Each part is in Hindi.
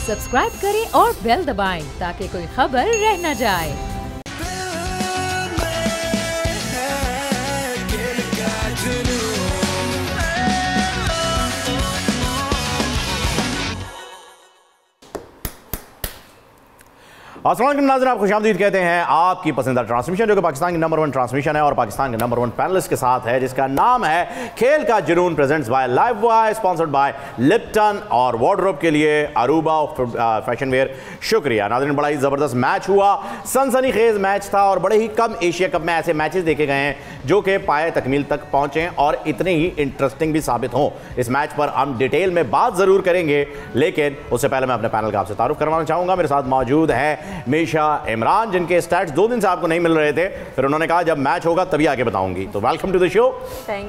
सब्सक्राइब करें और बेल दबाएं ताकि कोई खबर रह न जाए। अस्सलाम वालेकुम नाज़रीन, आप खुशामदीद कहते हैं आपकी पसंदीदा ट्रांसमिशन जो कि पाकिस्तान की नंबर 1 ट्रांसमिशन है और पाकिस्तान के नंबर 1 पैनलिस्ट के साथ है, जिसका नाम है खेल का जुनून presents by live boy, sponsored by Lipton और वार्डरोब के लिए अरूबा फैशन वेयर। शुक्रिया नाज़रीन, बड़ा ही ज़बरदस्त मैच हुआ, सनसनीखेज मैच था और बड़े ही कम एशिया कप में ऐसे मैचेस देखे गए हैं जो कि पाए तकमील तक पहुँचे और इतने ही इंटरेस्टिंग भी साबित हों। इस मैच पर हम डिटेल में बात ज़रूर करेंगे, लेकिन उससे पहले मैं अपने पैनल का आपसे तारुफ करवाना चाहूँगा। मेरे साथ मौजूद है मीशा इमरान, जिनके स्टैट्स 2 दिन से आपको नहीं मिल रहे थे, फिर उन्होंने कहा जब मैच होगा तभी आके बताऊंगी, तो वेलकम टू द शो।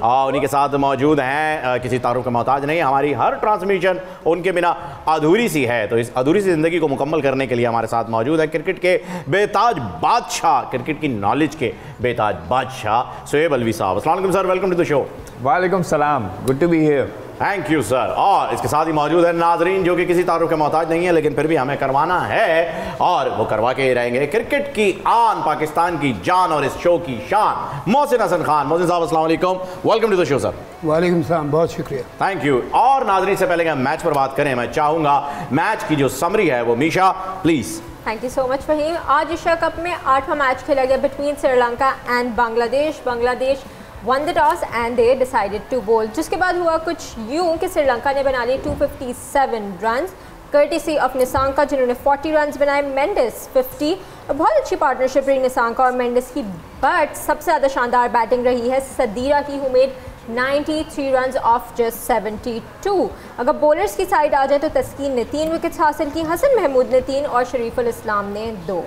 और उन्हीं के साथ मौजूद हैं, किसी तारुफ का मोहताज नहीं, हमारी हर ट्रांसमिशन उनके बिना अधूरी सी है, तो इस अधूरी सी जिंदगी को मुकम्मल करने के लिए हमारे साथ मौजूद है क्रिकेट के बेताज बादशाह, क्रिकेट की नॉलेज के बेताज बादशाह सोहेब अलवी साहब। अस्सलाम वालेकुम sir, welcome to the show. वालेकुम सलाम, good to be here. Thank you sir. और इसके साथ ही मौजूद है नाजरीन, जो कि किसी तारुफ के मोहताज नहीं है, लेकिन फिर भी हमें करवाना है और वो करवा के ही रहेंगे, क्रिकेट की आन, पाकिस्तान की जान और इस शो की शान, मोहसिन हसन खान। मोहसिन साहब अस्सलाम वालेकुम, welcome to the show sir. वालेकुम सलाम, बहुत शुक्रिया, थैंक यू। और नाजरीन से पहले कि हम मैच पर बात करें, मैं चाहूँगा मैच की जो समरी है वो Misha please. Thank you so much Faheem. आज एशिया कप में 8वां मैच खेला गया between Sri Lanka and Bangladesh. Bangladesh won the toss and they decided to bowl, जिसके बाद हुआ कुछ यूं कि श्रीलंका ने बना लिए 257 रन्स कर्टिसी ऑफ निसांका, जिन्होंने 40 रन्स बनाए, मेंडिस 50। बहुत अच्छी पार्टनरशिप रही निसांका और मेंडिस की, बट सबसे ज़्यादा शानदार बैटिंग रही है सदीरा की, who made 93 runs off just 72। अगर बॉलर्स की साइड आ जाए तो तस्कीन ने 3 विकेट्स हासिल की, हसन महमूद ने 3 और शरीफुल इस्लाम ने 2।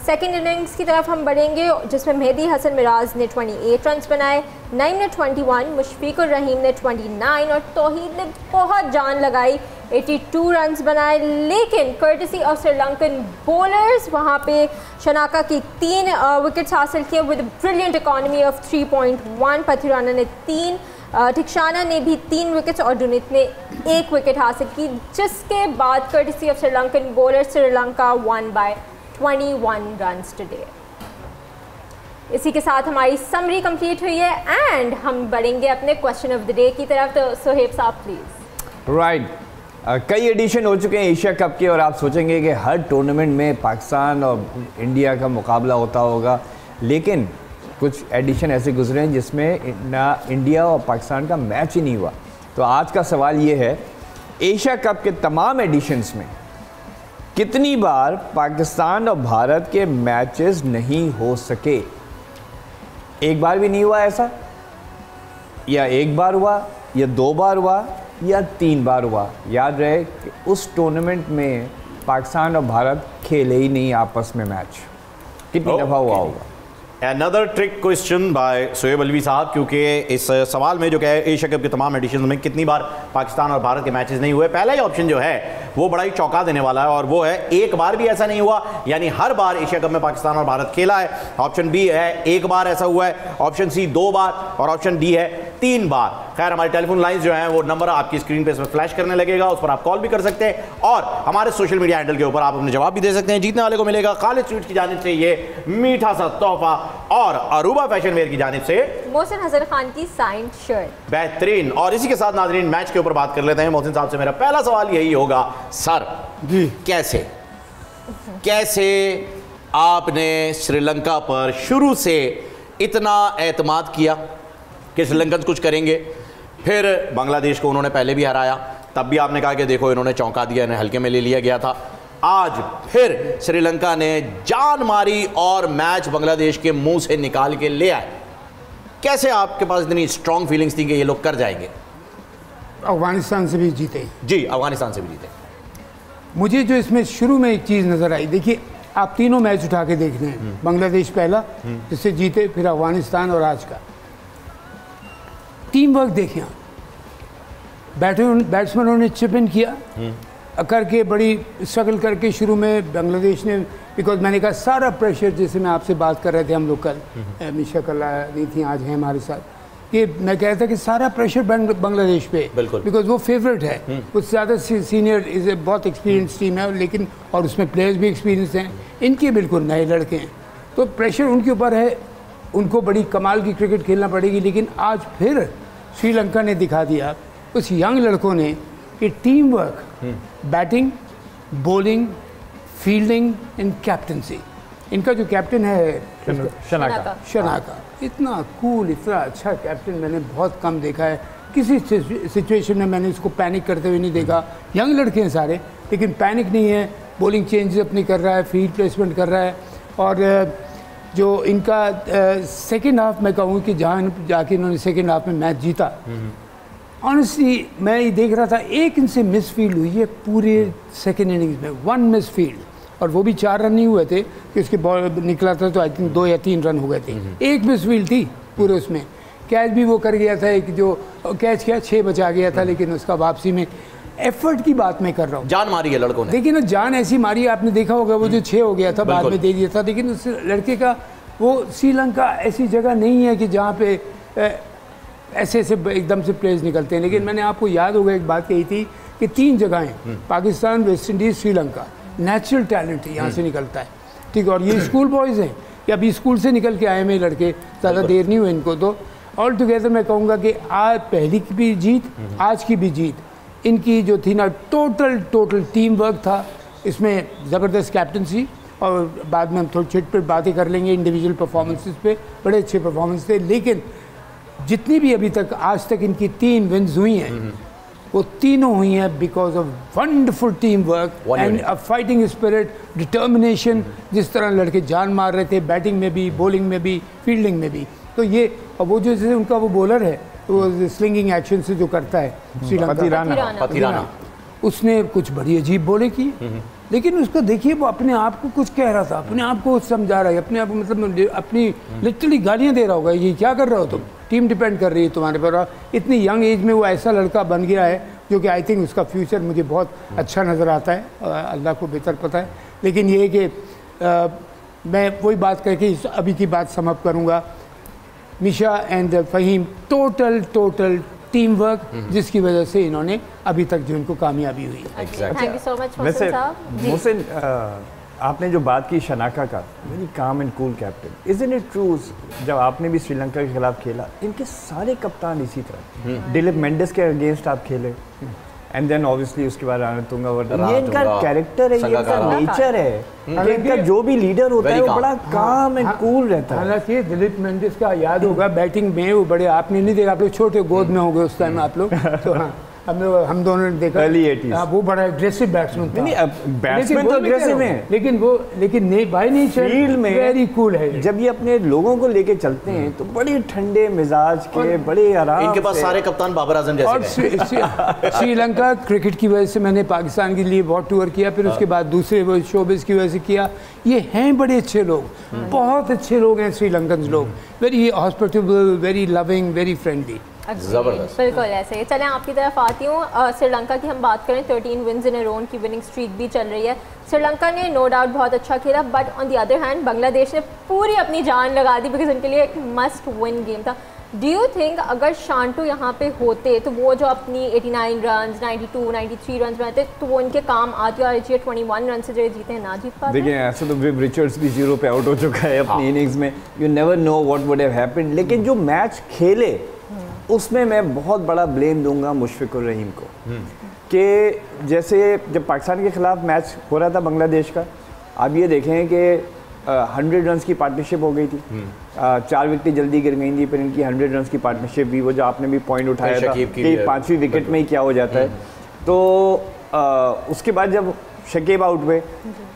सेकेंड इनिंग्स की तरफ हम बढ़ेंगे, जिसमें मेहदी हसन मिराज ने 28 रन्स बनाए, नईम ने 21, मुशफिकुर रहीम ने 29 और तौहीद ने बहुत जान लगाई, 82 रन्स बनाए। लेकिन कर्टिसी ऑफ श्रीलंकन बॉलर्स, वहाँ पे शनाका की 3 विकेट्स हासिल किए with brilliant economy of 3.1। Pathirana ने 3, ठिकशाना ने भी 3 विकेट्स और डुनित ने 1 विकेट हासिल की, जिसके बाद courtesy of Sri Lankan bowlers Sri Lanka one by 21 runs today. इसी के साथ हमारी समरी कंप्लीट हुई है एंड हम बढ़ेंगे अपने क्वेश्चन ऑफ द डे की तरफ, तो सोहेब साहब प्लीज़। राइट, कई एडिशन हो चुके हैं एशिया कप के और आप सोचेंगे कि हर टूर्नामेंट में पाकिस्तान और इंडिया का मुकाबला होता होगा, लेकिन कुछ एडिशन ऐसे गुजरे हैं जिसमें ना इंडिया और पाकिस्तान का मैच ही नहीं हुआ। तो आज का सवाल ये है, एशिया कप के तमाम एडिशंस में कितनी बार पाकिस्तान और भारत के मैचेस नहीं हो सके? एक बार भी नहीं हुआ ऐसा, या एक बार हुआ, या 2 बार हुआ, या 3 बार हुआ? याद रहे कि उस टूर्नामेंट में पाकिस्तान और भारत खेले ही नहीं आपस में मैच। कितनी दफ़ा हुआ होगा? Another trick question by Sohaib Alvi साहब, क्योंकि इस सवाल में जो क्या है एशिया कप के तमाम एडिशन में कितनी बार पाकिस्तान और भारत के मैचेस नहीं हुए, पहला ही ऑप्शन जो है वो बड़ा ही चौंका देने वाला है और वो है एक बार भी ऐसा नहीं हुआ, यानी हर बार एशिया कप में पाकिस्तान और भारत खेला है। ऑप्शन बी है 1 बार ऐसा हुआ है, ऑप्शन सी 2 बार और ऑप्शन डी है 3 बार। खैर, हमारी टेलीफोन लाइंस जो हैं वो नंबर आपकी स्क्रीन पे फ्लैश करने लगेगा, उस पर आप कॉल भी कर सकते हैं और हमारे सोशल मीडिया हैंडल के ऊपर आप अपने जवाब भी दे सकते हैं। जीतने वाले को मिलेगा खालिद स्वीट्स की जानिब से ये मीठा सा तोहफा और अरूबा फैशन वेयर की जानिब से मोहसिन हसन खान की साइंड शर्ट। बेहतरीन। और इसी के साथ नाजरीन मैच के ऊपर बात कर लेते हैं। मोहसिन साहब से मेरा पहला सवाल यही होगा, सर जी कैसे आपने श्रीलंका पर शुरू से इतना एतमाद किया कि श्रीलंकन कुछ करेंगे, फिर बांग्लादेश को उन्होंने पहले भी हराया, तब भी आपने कहा कि देखो इन्होंने चौंका दिया, इन्हें हल्के में ले लिया गया था। आज फिर श्रीलंका ने जान मारी और मैच बांग्लादेश के मुंह से निकाल के ले आए। कैसे आपके पास इतनी स्ट्रॉन्ग फीलिंग्स थी कि ये लोग कर जाएंगे? अफगानिस्तान से भी जीते जी, अफगानिस्तान से भी जीते। मुझे जो इसमें शुरू में एक चीज़ नज़र आई, देखिए आप तीनों मैच उठा के देख रहे हैं, बांग्लादेश पहला जिससे जीते, फिर अफगानिस्तान और आज का। टीम वर्क देखें, बैट्समैनों ने चिप इन किया करके, बड़ी स्ट्रगल करके शुरू में बांग्लादेश ने, बिकॉज मैंने कहा सारा प्रेशर, जैसे मैं आपसे बात कर रहे थे हम लोग कल, मीशा कल नहीं थी, आज हैं हमारे साथ, कि मैं कहता कि सारा प्रेशर बांग्लादेश पे, बिकॉज वो फेवरेट है, कुछ ज़्यादा सीनियर इज ए बहुत एक्सपीरियंस टीम है, लेकिन और उसमें प्लेयर्स भी एक्सपीरियंस हैं, इनके बिल्कुल नए लड़के हैं, तो प्रेशर उनके ऊपर है, उनको बड़ी कमाल की क्रिकेट खेलना पड़ेगी। लेकिन आज फिर श्रीलंका ने दिखा दिया उस यंग लड़कों ने कि team work, batting, bowling, fielding and captaincy. इनका जो कैप्टन है शनाका, इतना कूल, इतना अच्छा कैप्टन मैंने बहुत कम देखा है। किसी सिचुएशन में मैंने इसको पैनिक करते हुए नहीं देखा। यंग लड़के हैं सारे, लेकिन पैनिक नहीं है, बॉलिंग चेंजेस अपनी कर रहा है, फील्ड प्लेसमेंट कर रहा है। और जो इनका सेकेंड हाफ मैं कहूँ कि जहाँ जाके इन्होंने सेकेंड हाफ में मैच जीता, ऑनेस्टली मैं ये देख रहा था, एक इनसे मिस फील्ड हुई है पूरे सेकेंड इनिंग्स में, 1 मिस फील्ड, और वो भी 4 रन नहीं हुए थे कि उसके बॉल निकला था, तो आई थिंक 2 या 3 रन हो गए थे। एक मिस फील्ड थी पूरे उसमें। कैच भी वो कर गया था, एक जो कैच किया 6 बचा गया था, लेकिन उसका वापसी में एफर्ट की बात मैं कर रहा हूँ। जान मारी है लड़कों ने, देखिए ना, जान ऐसी मारी है, आपने देखा होगा वो जो 6 हो गया था बाद में दे दिया था, लेकिन उस लड़के का वो, श्रीलंका ऐसी जगह नहीं है कि जहाँ पे ऐसे ऐसे एकदम से प्लेयर्स निकलते हैं। लेकिन मैंने आपको याद होगा एक बात कही थी कि 3 जगहें, Pakistan, West Indies, Sri Lanka, natural talent यहाँ से निकलता है, ठीक है। और ये स्कूल बॉयज़ हैं कि अभी स्कूल से निकल के आए हुए लड़के, ज़्यादा देर नहीं हुई इनको। तो ऑल टुगेदर मैं कहूँगा कि आज पहली की भी जीत, आज की भी जीत, इनकी जो थी ना, टोटल टीम वर्क था, इसमें ज़बरदस्त कैप्टनसी, और बाद में हम थोड़ी छिट पर बातें कर लेंगे इंडिविजुअल परफॉर्मेंसेस पे, बड़े अच्छे परफॉर्मेंस थे। लेकिन जितनी भी अभी तक आज तक इनकी 3 विन्स हुई हैं, वो तीनों हुई हैं because of wonderful team work and a fighting spirit, determination. जिस तरह लड़के जान मार रहे थे, बैटिंग में भी, बॉलिंग में भी, फील्डिंग में भी। तो ये, और वो जो जैसे उनका वो बॉलर है, वो स्लिंगिंग एक्शन से जो करता है श्रीलंका, उसने कुछ बड़ी अजीब बॉलें की, लेकिन उसको देखिए वो अपने आप को कुछ कह रहा था, अपने आप को समझा रहा है, अपने आप को मतलब अपनी लिटरली गालियाँ दे रहा होगा, ये क्या कर रहे हो तुम, टीम डिपेंड कर रही है तुम्हारे पर। और इतनी यंग एज में वो ऐसा लड़का बन गया है जो कि आई थिंक उसका फ्यूचर मुझे बहुत अच्छा नज़र आता है, अल्लाह को बेहतर पता है। लेकिन ये कि मैं वही बात करके अभी की बात समअप करूँगा, Misha and Fahim, total team work, जिसकी वजह से इन्होंने अभी तक जो इनको कामयाबी हुई है। Thank you so much Mohsin साहब। आपने जो बात की शनाका का, very calm and cool captain, isn't it true? जब आपने भी श्रीलंका के खिलाफ खेला, इनके सारे कप्तान इसी तरह, दिलीप मेंडिस के अगेंस्ट आप खेले, एंड देन ऑब्वियसली उसके बाद रणतुंगा, ये इनका कैरेक्टर है, ये इनका नेचर है, इनका जो भी लीडर होता है वो बड़ा काम एंड कूल रहता है। हालांकि दिलीप मेंडिस का याद होगा बैटिंग में वो बड़े, आपने नहीं देखा, आप लोग छोटे गोद में हो गए उस टाइम आप लोग, तो हाँ हम दोनों ने देखा, अर्ली 80s, वो बड़ा एग्रेसिव बैट्समैन था। नहीं, बैट्समैन तो एग्रेसिव है, लेकिन नहीं भाई, नहीं फील्ड में वेरी कूल है। जब ये अपने लोगों को लेके चलते हैं तो बड़े ठंडे मिजाज के, बड़े आराम। इनके पास सारे कप्तान बाबर आजम जैसे और श्रीलंका क्रिकेट की वजह से मैंने पाकिस्तान के लिए बहुत टूर किया, फिर उसके बाद दूसरे शोबिस की वजह से किया। ये हैं बड़े अच्छे लोग, बहुत अच्छे लोग हैं श्रीलंकन लोग, very hospitable, very loving, very friendly, जबरदस्त। बिल्कुल ऐसे ही। चलें आपकी तरफ आती हूँ, श्रीलंका की हम बात करें, 13 विन्स इन ए रो की विनिंग स्ट्रीक भी चल रही है। श्रीलंका ने नो डाउट बहुत अच्छा खेला, but on the other hand Bangladesh ने पूरी अपनी जान लगा दी, बिकॉज उनके लिए एक मस्ट विन गेम था। डू यू थिंक अगर शांटू यहाँ पे होते तो वो जो अपनी 89 रन, 92, 93 रन बनाते तो वो इनके काम आती, और 21 रन से जो जीते हैं ना जीत पाते? देखिए ऐसे तो विव रिचर्ड्स भी 0 पे आउट हो चुका है अपनी इनिंग्स में, you never know what would have happened. लेकिन जो मैच खेले उसमें मैं बहुत बड़ा ब्लेम दूंगा मुशफिकुर रहीम को, कि जैसे जब पाकिस्तान के खिलाफ मैच हो रहा था बांग्लादेश का, आप ये देखें कि 100 रन की पार्टनरशिप हो गई थी, 4 विकेटें जल्दी गिर गई थी, फिर इनकी 100 रन की पार्टनरशिप भी, वो जो आपने भी पॉइंट उठाया था कि 5वीं विकेट में ही क्या हो जाता है। तो उसके बाद जब शकीब आउट हुए,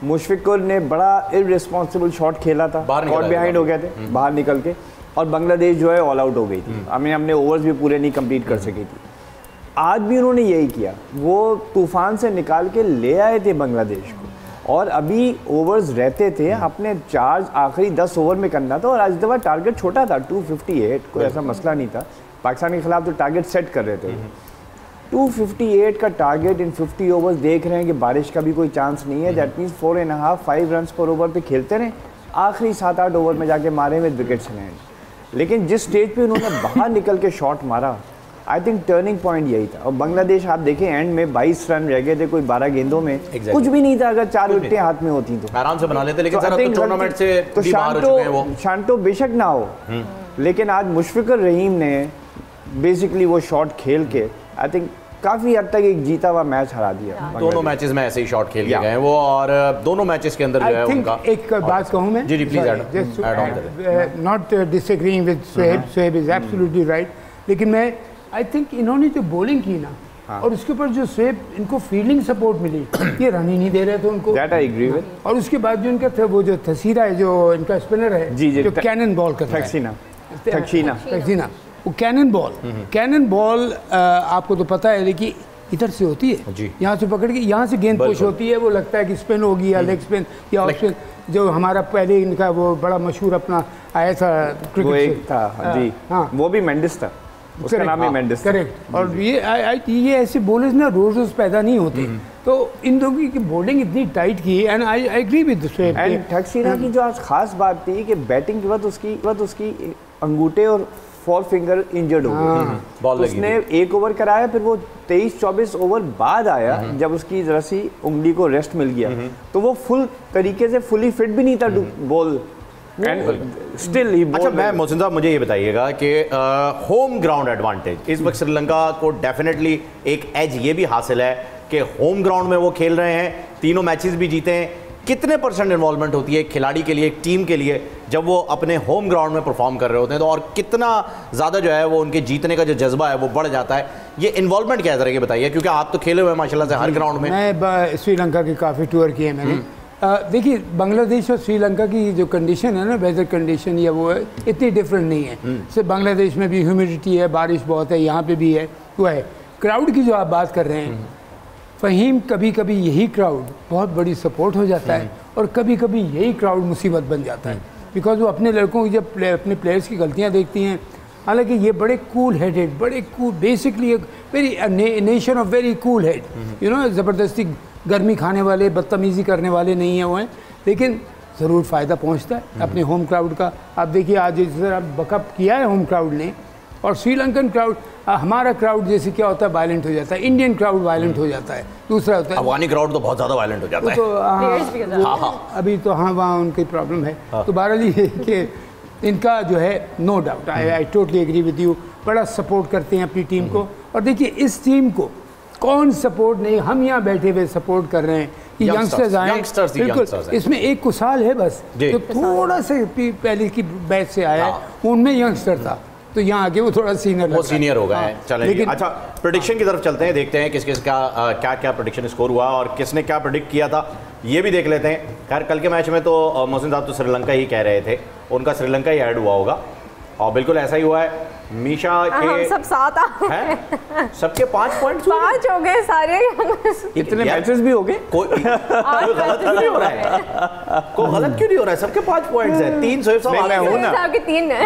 मुशफिकुर ने बड़ा इररिस्पॉन्सिबल शॉट खेला था, कॉट बिहाइंड हो गए थे बाहर निकल के, और बांग्लादेश जो है ऑल आउट हो गई थी, हमने ओवर्स भी पूरे नहीं कंप्लीट कर सकी थी। आज भी उन्होंने यही किया, वो तूफान से निकाल के ले आए थे बांग्लादेश को, और अभी ओवर्स रहते थे, अपने चार्ज आखिरी 10 ओवर में करना था, और आज दफ़ा टारगेट छोटा था 258, कोई ऐसा मसला नहीं था। पाकिस्तान के खिलाफ तो टारगेट सेट कर रहे थे, 258 का टारगेट इन 50 ओवर्स, देख रहे हैं कि बारिश का भी कोई चांस नहीं है, दैट मीन्स 4.5-5 रन पर ओवर पे खेलते रहे, आखिरी 7-8 ओवर में जाके मारे विद विकेट्स लैंड। लेकिन जिस स्टेज पे उन्होंने बाहर निकल के शॉट मारा, आई थिंक टर्निंग पॉइंट यही था। और बांग्लादेश आप देखें एंड में 22 रन रह गए थे, कोई 12 गेंदों में कुछ भी नहीं था। अगर 4 विकेटें हाथ में होती तो आराम से बना लेते, लेकिन सर अब तो टूर्नामेंट से तो भी बाहर हो चुके हैं वो। शांतो बेशक ना हो, लेकिन आज मुशफिकुर रहीम ने बेसिकली वो शॉट खेल के आई थिंक काफी हद तक एक जीता हुआ मैच हरा दिया। दोनों मैचेस में ऐसे ही शॉट खेल के गए वो, और दोनों मैचेस के अंदर जो है उनका एक बात कहूँ मैं, जी please add on, not disagreeing with Sohaib is absolutely right, लेकिन मैं आई थिंक इन्होंने जो बॉलिंग की ना और उसके ऊपर जो सोहेब इनको फील्डिंग सपोर्ट मिली, ये रन ही नहीं दे रहे थे उनको। That I agree with. और उसके बाद जो इनका था वो जो थसीरा है, जो इनका स्पिनर है, जो कैनन बॉल करता है, थक्सीना, वो कैनन बॉल आपको तो पता है कि इधर से होती है, यहाँ से पकड़ के यहाँ से गेंद पुश होती है, वो लगता है कि स्पिन होगी या लेग स्पिन या ऑफ स्पिन। जो हमारा पहले इनका वो बड़ा मशहूर अपना आया था क्रिकेट था जी, हाँ वो भी मेंडिस था, उसका नाम ही मेंडिस, करेक्ट। और ये ऐसे बॉलर्स ना रोज रोज पैदा नहीं होते, तो इन लोगों की बॉलिंग इतनी टाइट की, and I agree with Sohaib. And थक्सीना की जो आज खास बात थी कि बैटिंग के वक्त उसकी अंगूठे और 4 फिंगर इंजर्ड हो गए, उसने 1 ओवर कराया, फिर वो 23-24 ओवर बाद आया जब उसकी जरा सी उंगली को रेस्ट मिल गया, तो वो फुल तरीके से फुली फिट भी नहीं था बॉल, एंड स्टिल ही। अच्छा मैं मोहसिन साहब मुझे ये बताइएगा कि होम ग्राउंड एडवांटेज इस वक्त श्रीलंका को डेफिनेटली एक एज ये भी हासिल है कि होम ग्राउंड में वो खेल रहे हैं, तीनों मैचेस भी जीते हैं। कितने % इन्वॉल्वमेंट होती है एक खिलाड़ी के लिए, एक टीम के लिए, जब वो अपने होम ग्राउंड में परफॉर्म कर रहे होते हैं, तो और कितना ज़्यादा जो है वो उनके जीतने का जो जज्बा है वो बढ़ जाता है? ये इन्वॉल्वमेंट क्या तरह की बताइए, क्योंकि आप तो खेले हुए हैं माशाल्लाह से हर ग्राउंड में। मैं श्रीलंका के काफ़ी टूर किए मैंने। देखिए बांग्लादेश और श्रीलंका की जो कंडीशन है ना, वेदर कंडीशन या वो है, इतनी डिफरेंट नहीं है। सिर्फ बांग्लादेश में भी ह्यूमिडिटी है, बारिश बहुत है, यहाँ पे भी है, वो है। क्राउड की जो आप बात कर रहे हैं फ़हीम, कभी कभी यही क्राउड बहुत बड़ी सपोर्ट हो जाता है और कभी कभी यही क्राउड मुसीबत बन जाता है, बिकॉज वो अपने लड़कों की जब अपने प्लेयर्स की गलतियाँ देखती हैं। हालांकि ये बड़े कूल हेडेड, बड़े कूल, बेसिकली एक very nation of very cool head, you know, ज़बरदस्ती गर्मी खाने वाले, बदतमीज़ी करने वाले नहीं हैं वो हैं, लेकिन ज़रूर फ़ायदा पहुंचता है अपने होम क्राउड का। आप देखिए आज जिस तरह बकअप किया है होम क्राउड ने, और श्रीलंकन क्राउड, हमारा क्राउड जैसे क्या होता है वायलेंट हो जाता है, इंडियन क्राउड वायलेंट हो जाता है, दूसरा होता है अफगानी क्राउड तो बहुत ज़्यादा वायलेंट हो जाता है। तो अभी तो हाँ वहाँ उनकी प्रॉब्लम है। तो बहरहाल ये कि इनका जो है no doubt, I totally agree with you, बड़ा सपोर्ट करते हैं अपनी टीम को। और देखिए इस टीम को कौन सपोर्ट नहीं, हम यहाँ बैठे हुए सपोर्ट कर रहे हैं कि यंगस्टर्स आए, बिल्कुल। इसमें एक कुसाल है बस जो थोड़ा से पहले की बैच से आया है, उनमें यंगस्टर था, तो यहाँ आके वो थोड़ा सीनियर हो गए हैं। चलेंगे, अच्छा प्रेडिक्शन की तरफ चलते हैं, देखते हैं किस किस का क्या प्रेडिक्शन स्कोर हुआ और किसने क्या प्रेडिक्ट किया था, ये भी देख लेते हैं। खैर कल के मैच में तो मोहसिन साहब तो श्रीलंका ही कह रहे थे, उनका श्रीलंका ही ऐड हुआ होगा, और बिल्कुल ऐसा ही हुआ है। मीशा के हम सब 7 हैं, सबके 5 पॉइंट 5 हो गए सारे। इतने मैचेस भी हो गए, कोई गलत क्यों नहीं हो रहा है? कोई गलत क्यों नहीं हो रहा है? सबके 5 पॉइंट्स हैं, 3 सोहेब साहब, मैं हूं ना,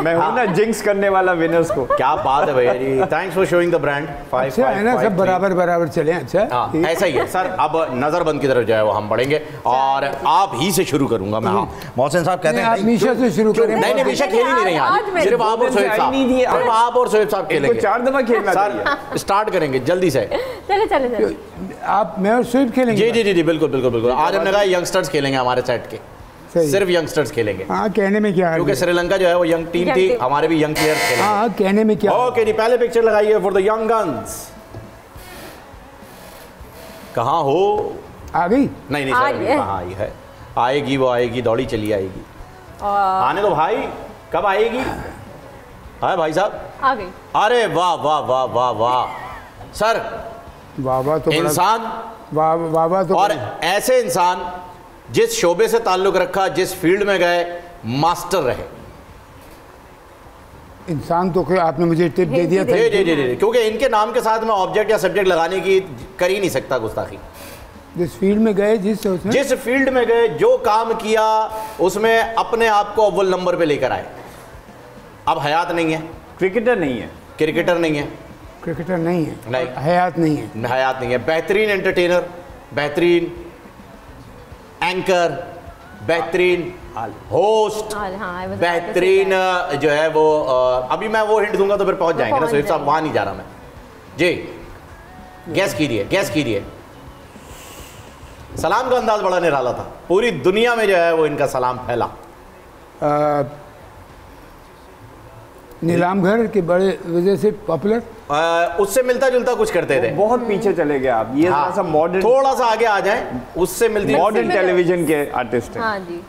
मैं हूं ना जिंक्स करने वाला विनर्स को। क्या बात है भैया जी, thanks for showing the brand. 5 है ना, सब बराबर चले। अच्छा ऐसा ही है सर। अब नजरबंद की तरफ जो है वो हम बढ़ेंगे, और आप ही से शुरू करूंगा मैं। मोहसिन साहब कहते हैं मीशा से शुरू करें। नहीं, मीशा खेल ही नहीं रही आज, सिर्फ आप और सोहेब साहब, आप और सोहेब साहब खेलेंगे। 4 दफा खेलना सर, स्टार्ट करेंगे जल्दी से। चले आप, मैं और सोहेब खेलेंगे। जी बिल्कुल। आज हमने कहा यंगस्टर्स खेलेंगे हमारे सेट के, सिर्फ यंगस्टर्स खेलेंगे। हाँ, कहने में क्या है, क्योंकि श्रीलंका जो है वो यंग टीम थी, हमारे भी यंग प्लेयर्स खेलेंगे। हाँ, कहने में क्या। ओके जी, पहले पिक्चर लगाइए फॉर द यंग गन्स। कहाँ हो? आ गई? नहीं सर, कहाँ आई है? आएगी, वो आएगी, दौड़ी चली आएगी। आने दो भाई, कब आएगी? हाँ भाई साहब आ गई। अरे वाह सर, वाह तो इंसान, वाह तो, और ऐसे इंसान जिस शोबे से ताल्लुक रखा, जिस फील्ड में गए, मास्टर रहे इंसान। तो आपने मुझे टिप दे दिया था। जी, क्योंकि इनके नाम के साथ मैं ऑब्जेक्ट या सब्जेक्ट लगाने की कर ही नहीं सकता गुस्ताखी। जिस फील्ड में गए, जिस फील्ड में गए, जो काम किया, उसमें अपने आप को अव्वल नंबर पे लेकर आए। अब हयात नहीं है, क्रिकेटर नहीं है, हयात नहीं है। बेहतरीन एंटरटेनर, बेहतरीन एंकर, बेहतरीन होस्ट, बेहतरीन जो है वो अभी मैं वो हिंट दूंगा तो फिर पहुंच जाएंगे ना सोहेब साहब, वहां नहीं जा रहा मैं जी। गैस कीजिए। सलाम का अंदाज बड़ा निराला था, पूरी दुनिया में जो है वो इनका सलाम फैला। नीलाम घर के बड़े वजह से पॉपुलर, उससे मिलता जुलता कुछ करते थे। बहुत पीछे चले गए आप, ये हाँ, सा मॉडर्न, थोड़ा सा आगे आ जाएं, उससे मिलती मॉडर्न टेलीविजन के आर्टिस्ट हैं। हाँ जी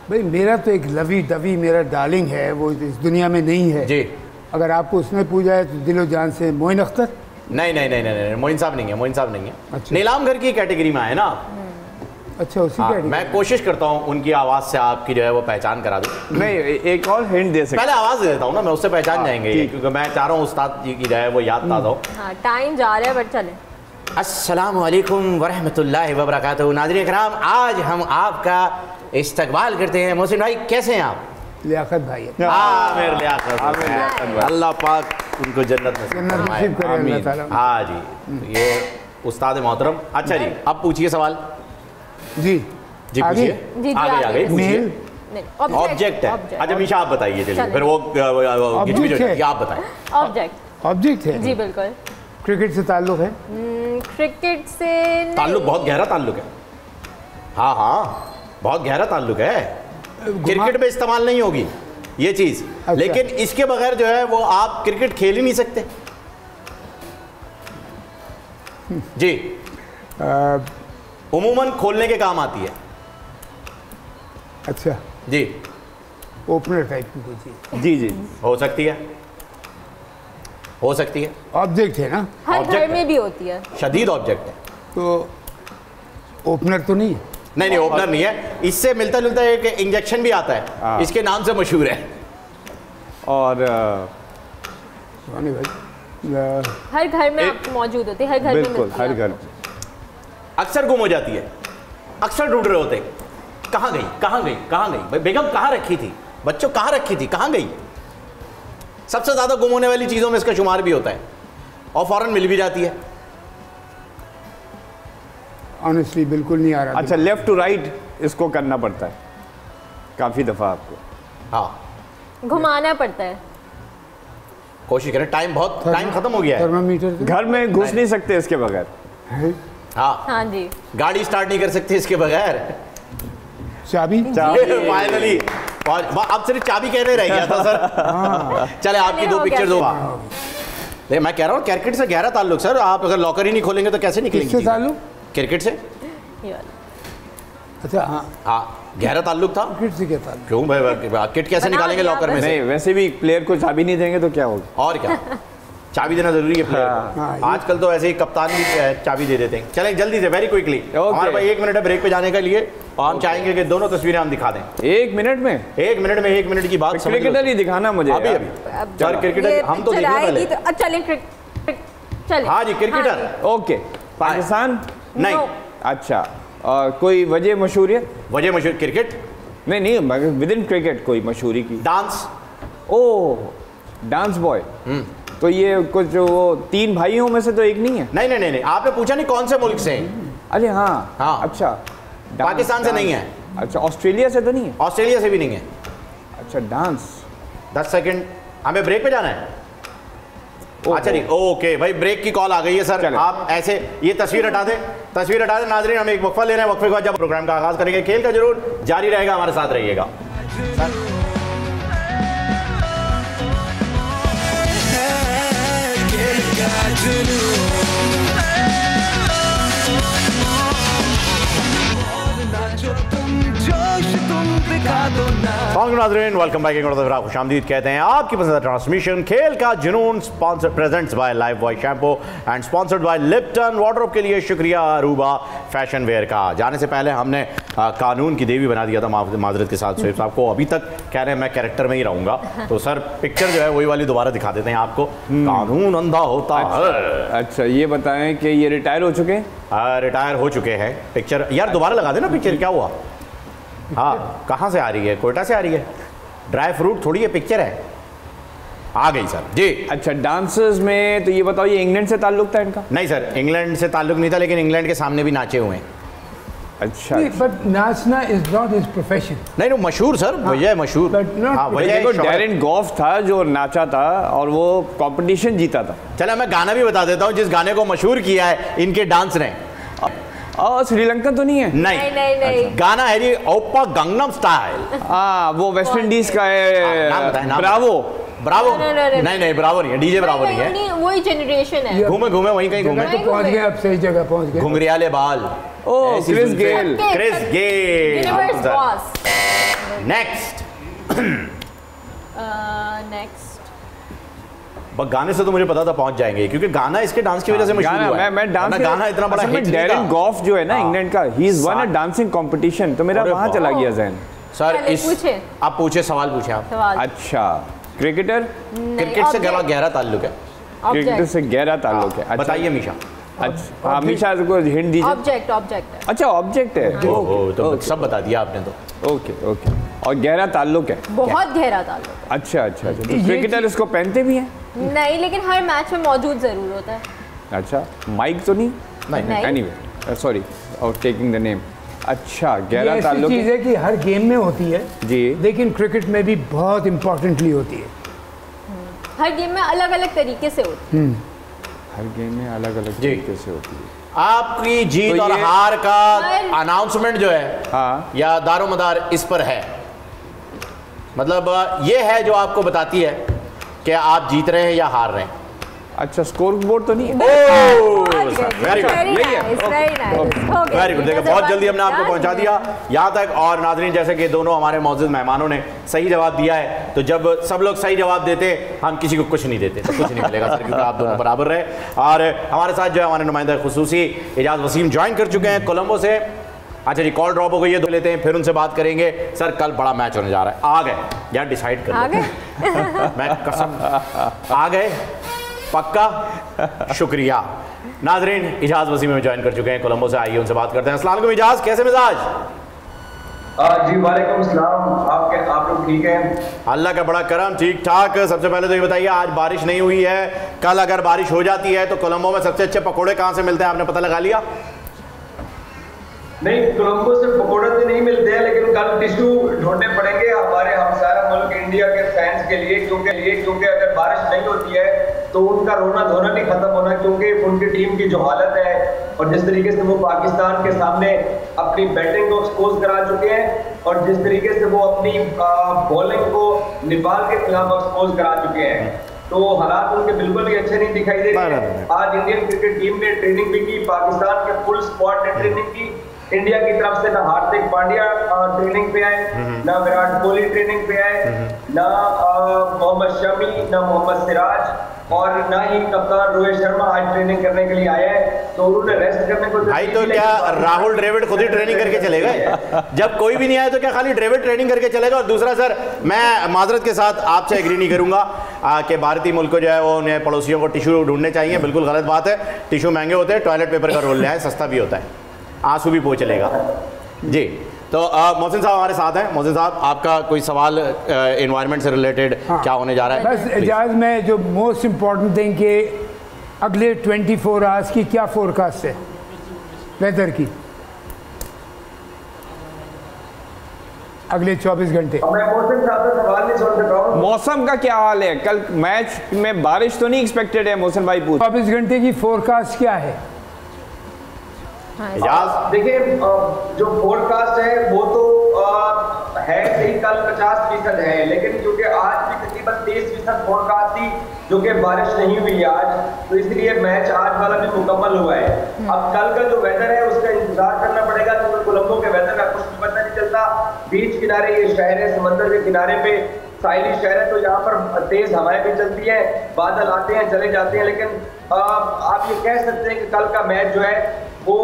भाई मेरा तो एक लवी डवी मेरा डार्लिंग है, वो इस दुनिया में नहीं है जी। अगर आपको उसने पूछा है तो दिलो जान से मोइन अख्तर। नहीं, मोइन साहब नहीं है। अच्छा। नीलाम घर की कैटेगरी में है ना। अच्छा, उसी कैटेगरी। मैं कोशिश करता हूँ उनकी आवाज से आपकी जो है वो पहचान करा दूं। नहीं, एक और हिंट दे सकते, पहले आवाज दे देता हूँ ना, मैं उससे पहचान जाएंगे, क्योंकि मैं चाह रहा हूँ उस्ताद जी की जो है वो याद ताज़ा हो। टाइम जा रहा है बट चले। अस्सलाम वालेकुम वरहमतुल्लाहि वबरकातुहू। नाज़रीन किराम, आज हम आपका इस्तकबाल करते हैं। मोहसिन भाई कैसे हैं आप? लियाकत भाई है। आमिर लियाकत, अल्लाह पाक उनको जन्नत नसीब करे अल्लाह ताला। हाँ जी, ये उस्ताद मोहतरम। अच्छा जी, अब पूछिए सवाल। जी पूछिए। आ गई मेल ऑब्जेक्ट है। अच्छा मीशा आप बताइए, चलिए फिर वो आप बताएं। ऑब्जेक्ट है जी बिल्कुल। क्रिकेट से ताल्लुक है? क्रिकेट से ताल्लुक, बहुत गहरा ताल्लुक है। हाँ, बहुत गहरा ताल्लुक है। क्रिकेट में इस्तेमाल नहीं होगी ये चीज, अच्छा। लेकिन इसके बगैर जो है वो आप क्रिकेट खेल ही नहीं सकते जी। उमूमन खोलने के काम आती है। अच्छा जी, ओपनर टाइप की कोई चीज। जी हो सकती है। ऑब्जेक्ट है ना? हर घर में भी होती है। शदीद ऑब्जेक्ट है। तो ओपनर तो नहीं है? नहीं, ओपनर नहीं है। इससे मिलता जुलता एक इंजेक्शन भी आता है, इसके नाम से मशहूर है। और भाई हर घर में मौजूद होती है, हर घर में बिल्कुल, मिलती है हर घर। अक्सर गुम हो जाती है, अक्सर ढूंढ रहे होते, कहाँ गई भाई, बेगम कहाँ रखी थी, बच्चों कहाँ रखी थी, कहाँ गई। सबसे ज्यादा गुम होने वाली चीजों में इसका शुमार भी होता है, और फौरन मिल भी जाती है। ऑनेस्टली बिल्कुल नहीं आ रहा। अच्छा, लेफ्ट टू राइट इसको करना पड़ता है काफी दफा आपको। हाँ, घुमाना पड़ता है। कोशिश करें, टाइम खत्म हो गया है। थर्मामीटर घर में घुस नहीं सकते इसके बगैर। हाँ जी। गाड़ी स्टार्ट नहीं कर सकती इसके बगैर। चाबी। फाइनली अब सिर्फ चाबी कहने रह गया था सर। चले आपकी दो पिक्चर्स हो। मैं कह रहा हूँ क्रिकेट से गहरा ताल्लुक सर। आप अगर लॉकर ही नहीं खोलेंगे तो कैसे निकलेंगे? किससे ताल्लुक? क्रिकेट से। अच्छा हाँ, गहरा ताल्लुक था। क्रिकेट से क्या ताल्लुक? क्यों भाई, किट कैसे निकालेंगे लॉकर में से? नहीं, वैसे भी प्लेयर को चाबी नहीं देंगे तो क्या होगा? और क्या, चाबी देना जरूरी है प्लेयर को। आजकल तो ऐसे ही कप्तान भी चाबी दे देते हैं। चलें जल्दी से, वेरी क्विकली। हमारे भाई 1 मिनट है ब्रेक पे जाने के लिए, और हम चाहेंगे कि दोनों तस्वीरें हम दिखा दें 1 मिनट में। 1 मिनट की बात। क्रिकेटर ही दिखाना मुझे अभी सर, क्रिकेटर हम तो देखने वाले। चलें। हाँ जी, क्रिकेटर। ओके, पाकिस्तान नहीं। अच्छा, कोई वजह मशहूर है? वजह मशहूर क्रिकेट नहीं, मगर विद इन क्रिकेट कोई मशहूरी की। डांस। ओह, डांस बॉय। तो ये कुछ वो 3 भाइयों में से तो एक नहीं है? नहीं, आपने पूछा नहीं कौन से मुल्क से हैं। अरे हाँ, अच्छा, पाकिस्तान से नहीं है। अच्छा, ऑस्ट्रेलिया से तो नहीं है? ऑस्ट्रेलिया से भी नहीं है। अच्छा, डांस। 10 सेकंड, हमें ब्रेक पे जाना है। अच्छा जी, ओके भाई, ब्रेक की कॉल आ गई है सर। आप ऐसे ये तस्वीर हटा दें नाजरीन। हम एक वक्फा ले रहे हैं, वक्फे के बाद जब प्रोग्राम का आगाज करेंगे, खेल का जरूर जारी रहेगा, हमारे साथ रहिएगा। नाज़रीन, वेलकम बैक। खुशामदीद कहते हैं आपकी पसंदीदा ट्रांसमिशन खेल का जुनून, sponsor presents by life boy shampoo and sponsored by Lipton. Wardrobe के लिए शुक्रिया अरूबा फैशन वेयर का। जाने से पहले हमने कानून की देवी बना दिया था माजरत के साथ सोहेब साहब को। अभी तक कह रहे हैं मैं कैरेक्टर में ही रहूंगा, तो सर पिक्चर जो है वही वाली दोबारा दिखा देते हैं आपको। कानून अंधा होता है। अच्छा, ये बताएं कि ये रिटायर हो चुके हैं? रिटायर हो चुके हैं। पिक्चर यार दोबारा लगा देना पिक्चर, क्या हुआ? हाँ, कहाँ से आ रही है? कोयटा से आ रही है। ड्राई फ्रूट थोड़ी है, पिक्चर है। आ गई सर जी। अच्छा, डांसर्स में तो ये बताओ, ये इंग्लैंड से ताल्लुक था इनका? नहीं सर, इंग्लैंड से ताल्लुक नहीं था, लेकिन इंग्लैंड के सामने भी नाचे हुए हैं। अच्छा बट नाचना इज नॉट हिज प्रोफेशन। नहीं नहीं मशहूर सर, वजह मशहूर। हाँ, देखो डैरेन गॉफ था जो नाचा था और वो कंपटीशन जीता था। चलो मैं गाना भी बता देता हूँ जिस गाने को मशहूर किया है इनके डांस ने। श्रीलंका तो नहीं है? नहीं। गाना है जी ओप्पा गंगनम स्टाइल। हाँ वो वेस्ट इंडीज का है। नाम ब्रावो। नहीं ब्रावो नहीं है, डीजे ब्रावो नहीं है, वही जनरेशन है। घूमे वहीं कहीं घूमे तो पहुंच गए, अब सही जगह पहुंच गए। घुंघरियाले बाल। ओह क्रिस गेल। नेक्स्ट गाने से तो मुझे पता था पहुंच जाएंगे क्योंकि गाना इसके डांस की वजह से मशहूर हुआ है। मैं डांस गाना इतना बड़ा हिट। डैरेन गॉफ जो है ना इंग्लैंड का, he is one a dancing competition, तो मेरा वहां चला गया ज़हन। सर इस आप पूछे, सवाल पूछे आप। अच्छा क्रिकेटर? क्रिकेट से गहरा ताल्लुक है। क्रिकेट से गहरा ताल्लुक है। बताइए मीशा। अच्छा मीशा को हिंट दीजिए। ऑब्जेक्ट। अच्छा ऑब्जेक्ट है। तो सब बता दिया आपने तो। ओके और गहरा ताल्लुक है, बहुत गहरा ताल्लुक। अच्छा तो क्रिकेटर इसको पहनते भी हैं? नहीं, लेकिन हर मैच में मौजूद जरूर होता है। अच्छा माइक तो नहीं? एनीवे सॉरी और टेकिंग द नेम। अच्छा गहरा ताल्लुक चीज़ है कि हर गेम में होती है जी, लेकिन क्रिकेट में भी बहुत इम्पोर्टेंटली होती है। हर गेम में अलग अलग तरीके से होती है। हर गेम में अलग अलग तरीके से होती है। आपकी जीत और हार का अनाउंसमेंट जो है हाँ या दारोमदार इस पर है, मतलब ये है जो आपको बताती है कि आप जीत रहे हैं या हार रहे हैं। अच्छा स्कोर बोर्ड तो नहीं है? Very good. देखो बहुत जल्दी हमने आपको पहुंचा दिया यहाँ तक। और नाज़रीन जैसे कि दोनों हमारे मौजूद मेहमानों ने सही जवाब दिया है, तो जब सब लोग सही जवाब देते हम किसी को कुछ नहीं देते, तो कुछ नहीं मिलेगा सर, क्योंकि आप दोनों बराबर रहे। और हमारे साथ जो है हमारे नुमाइंदा खुसूसी एजाज वसीम ज्वाइन कर चुके हैं कोलंबो से। अच्छा जी कॉल ड्रॉप हो गई है, दो लेते हैं फिर उनसे बात करेंगे। सर कल बड़ा मैच होने जा रहा है, आ गए यार डिसाइड कर मैं कसम आ गए पक्का। शुक्रिया। नाजरीन इजाज वसीम में ज्वाइन कर चुके हैं कोलंबो से, आइए उनसे बात करते हैं। अस्सलाम वालेकुम इजाज, कैसे मिजाज? जी वालेकुम सलाम। आप लोग ठीक हैं? अल्लाह का बड़ा करम, ठीक ठाक। सबसे पहले तो ये बताइए आज बारिश नहीं हुई है, कल अगर बारिश हो जाती है तो कोलंबो में सबसे अच्छे पकोड़े कहाँ से मिलते हैं, आपने पता लगा लिया? नहीं, कोलंबो से पकोड़े तो नहीं मिलते हैं, लेकिन कल टिश्यू ढूंढने पड़ेंगे हमारे हमसाया मुल्क इंडिया के फैंस के लिए, क्योंकि अगर बारिश नहीं होती है तो उनका रोना धोना नहीं खत्म होना, क्योंकि उनकी टीम की जो हालत है और जिस तरीके से वो पाकिस्तान के सामने अपनी बैटिंग को एक्सपोज करा चुके हैं और जिस तरीके से वो अपनी बॉलिंग को नेपाल के खिलाफ एक्सपोज करा चुके हैं, तो हालात उनके बिल्कुल भी अच्छे नहीं दिखाई दे रहे। आज इंडियन क्रिकेट टीम ने ट्रेनिंग भी की, पाकिस्तान के फुल स्क्वाड ने ट्रेनिंग की। इंडिया की तरफ से ना हार्दिक पांड्या ट्रेनिंग पे आए, ना विराट कोहली ट्रेनिंग पे आए, ना मोहम्मद शमी, ना मोहम्मद सिराज और ना ही कप्तान रोहित शर्मा आज ट्रेनिंग करने के लिए आए हैं, तो उन्होंने रेस्ट करने को भाई तो क्या राहुल द्रविड़ खुद ही ट्रेनिंग करके चले गए? जब कोई भी नहीं आया तो क्या खाली द्रविड़ ट्रेनिंग करके चलेगा? और दूसरा सर मैं माजरत के साथ आपसे एग्री नहीं करूंगा कि भारतीय मुल्क को जो है वो उन्हें पड़ोसियों को टिश्यू ढूंढने चाहिए, बिल्कुल गलत बात है। टिश्यू महंगे होते हैं, टॉयलेट पेपर का रोल ले आए, सस्ता भी होता है, आंसू भी पोंछ चलेगा जी। तो मोहसिन साहब हमारे साथ हैं। मोहसिन साहब आपका कोई सवाल एनवायरनमेंट से रिलेटेड क्या होने जा रहा है? बस एजाज में जो मोस्ट इम्पॉर्टेंट थिंग कि अगले 24 आवर्स की क्या फोरकास्ट है वेदर की, अगले 24 घंटे? मौसम का क्या हाल है? कल मैच में बारिश तो नहीं एक्सपेक्टेड है मोहसिन भाई? 24 घंटे की फोरकास्ट क्या है? देखिए जो फोरकास्ट है वो तो है सही, कल 50% है, लेकिन क्योंकि आज भी तकरीबन 23% फोरकास्ट थी जो कि बारिश नहीं हुई आज, तो इसलिए मैच आज वाला भी मुकम्मल हुआ है। अब कल का जो वेदर है उसका इंतजार करना पड़ेगा, क्योंकि कोलंबो के वेदर का कुछ पता नहीं चलता। बीच किनारे ये शहर है, समंदर के किनारे पे साहिली शहर है, तो यहाँ पर तेज हवाएं भी चलती है, बादल आते हैं चले जाते हैं, लेकिन आप ये कह सकते हैं कि कल का मैच जो है वो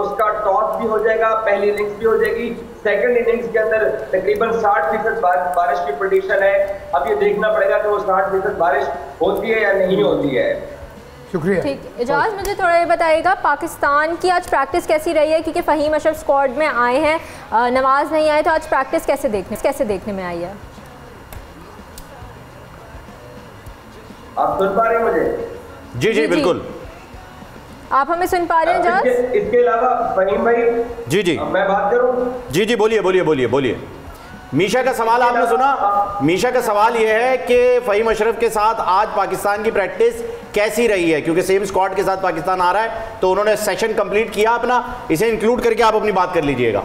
उसका टॉस भी हो जाएगा, पहली इनिंग्स भी हो जाएगी, सेकंड इनिंग्स के अंदर तकरीबन 60% बारिश की प्रेडिक्शन है। अब ये देखना पड़ेगा कि वो 60% बारिश होती है या नहीं होती है। शुक्रिया। ठीक, इजाज़ मुझे थोड़ा ये बताइएगा पाकिस्तान की आज प्रैक्टिस कैसी रही है, क्योंकि फ़हीम अशरफ स्क्वाड में आए हैं, नवाज नहीं आए, तो आज प्रैक्टिस कैसे देखने में आई है? आप सुन पा रहे हैं मुझे? जी बिल्कुल। आप हमें सुन पा रहे हैं जाज? इसके अलावा फहीम भाई, जी मैं बात करूं? जी बोलिए। मीशा का सवाल आपने सुना? मीशा का सवाल यह है कि फहीम अशरफ के साथ आज पाकिस्तान की प्रैक्टिस कैसी रही है, क्योंकि सेम स्क्वाड के साथ पाकिस्तान आ रहा है, तो उन्होंने सेशन कंप्लीट किया अपना, इसे इंक्लूड करके आप अपनी बात कर लीजिएगा।